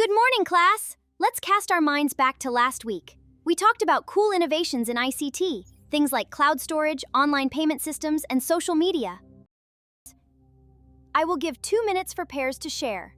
Good morning, class! Let's cast our minds back to last week. We talked about cool innovations in ICT, things like cloud storage, online payment systems, and social media. I will give 2 minutes for pairs to share.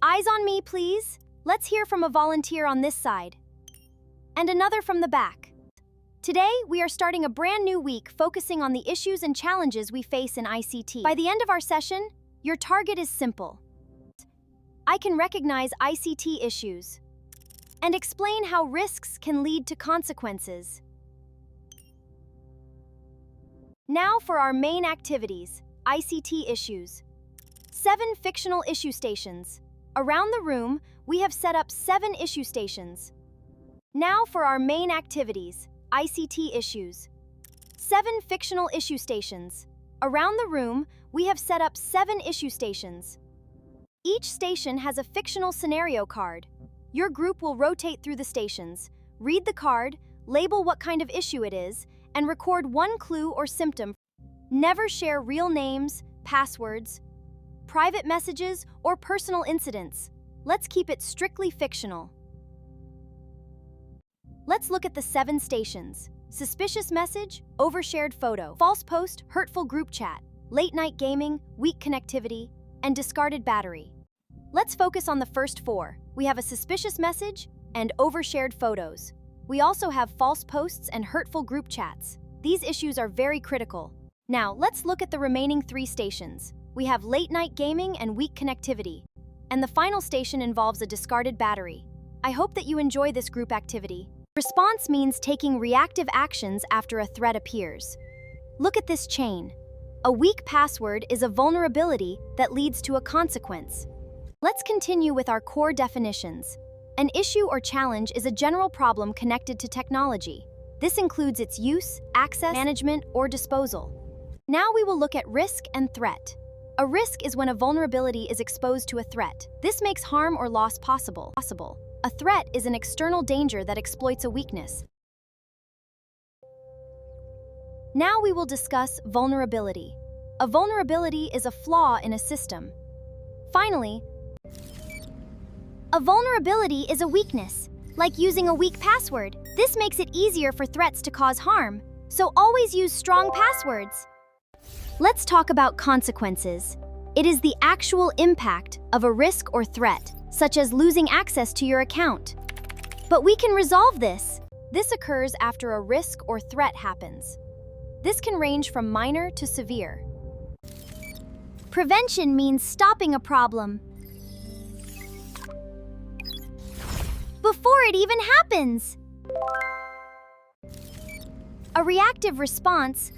Eyes on me, please. Let's hear from a volunteer on this side. And another from the back. Today, we are starting a brand new week focusing on the issues and challenges we face in ICT. By the end of our session, your target is simple. I can recognize ICT issues and explain how risks can lead to consequences. Now for our main activities, ICT issues. 7 fictional issue stations. Around the room, we have set up 7 issue stations. Now for our main activities, ICT issues. 7 fictional issue stations. Around the room, we have set up 7 issue stations. Each station has a fictional scenario card. Your group will rotate through the stations, read the card, label what kind of issue it is, and record one clue or symptom. Never share real names, passwords, private messages, or personal incidents. Let's keep it strictly fictional. Let's look at the 7 stations. Suspicious message, overshared photo, false post, hurtful group chat, late night gaming, weak connectivity, and discarded battery. Let's focus on the first 4. We have a suspicious message and overshared photos. We also have false posts and hurtful group chats. These issues are very critical. Now, let's look at the remaining 3 stations. We have late night gaming and weak connectivity. And the final station involves a discarded battery. I hope that you enjoy this group activity. Response means taking reactive actions after a threat appears. Look at this chain. A weak password is a vulnerability that leads to a consequence. Let's continue with our core definitions. An issue or challenge is a general problem connected to technology. This includes its use, access, management, or disposal. Now we will look at risk and threat. A risk is when a vulnerability is exposed to a threat. This makes harm or loss possible. A threat is an external danger that exploits a weakness. Now we will discuss vulnerability. A vulnerability is a flaw in a system. Finally, a vulnerability is a weakness, like using a weak password. This makes it easier for threats to cause harm, so always use strong passwords. Let's talk about consequences. It is the actual impact of a risk or threat, such as losing access to your account. But we can resolve this. This occurs after a risk or threat happens. This can range from minor to severe. Prevention means stopping a problem. before it even happens. A reactive response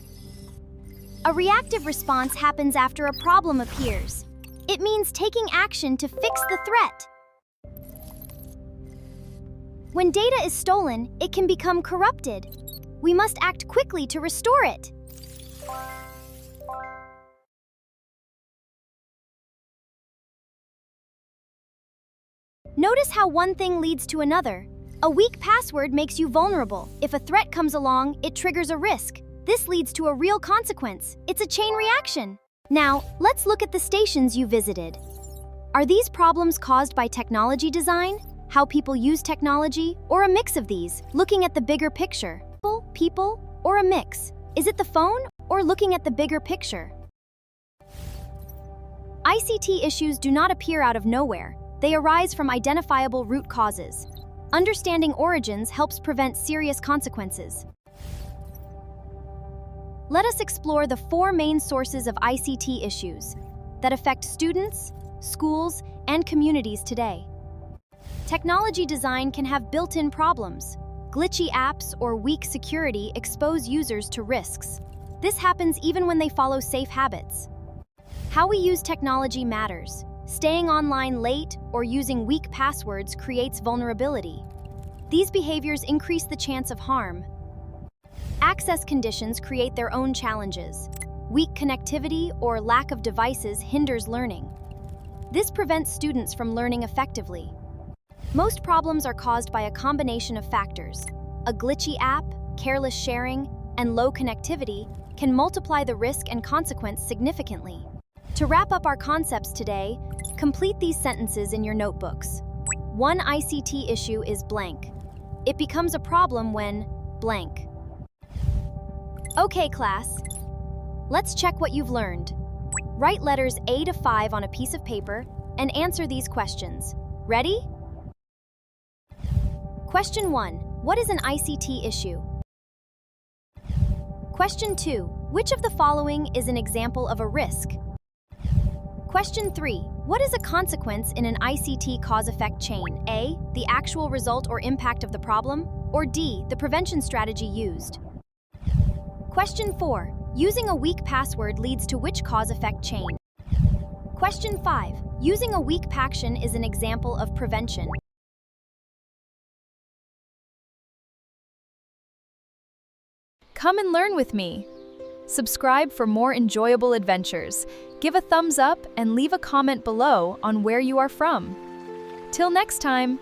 happens after a problem appears. It means taking action to fix the threat. When data is stolen, it can become corrupted. We must act quickly to restore it. Notice how one thing leads to another. A weak password makes you vulnerable. If a threat comes along, it triggers a risk. This leads to a real consequence. It's a chain reaction. Now, let's look at the stations you visited. Are these problems caused by technology design, how people use technology, or a mix of these? Looking at the bigger picture. People, or a mix? Is it the phone, or looking at the bigger picture? ICT issues do not appear out of nowhere. They arise from identifiable root causes. Understanding origins helps prevent serious consequences. Let us explore the 4 main sources of ICT issues that affect students, schools, and communities today. Technology design can have built-in problems. Glitchy apps or weak security expose users to risks. This happens even when they follow safe habits. How we use technology matters. Staying online late or using weak passwords creates vulnerability. These behaviors increase the chance of harm. Access conditions create their own challenges. Weak connectivity or lack of devices hinders learning. This prevents students from learning effectively. Most problems are caused by a combination of factors. A glitchy app, careless sharing, and low connectivity can multiply the risk and consequence significantly. To wrap up our concepts today, complete these sentences in your notebooks. One ICT issue is blank. It becomes a problem when blank. Okay, class. Let's check what you've learned. Write letters A to 5 on a piece of paper and answer these questions. Ready? Question 1. What is an ICT issue? Question 2. Which of the following is an example of a risk? Question 3. What is a consequence in an ICT cause-effect chain? A. The actual result or impact of the problem, or D. The prevention strategy used? Question 4. Using a weak password leads to which cause-effect chain? Question 5. Using a weak paction is an example of prevention. Come and learn with me. Subscribe for more enjoyable adventures. Give a thumbs up and leave a comment below on where you are from. Till next time.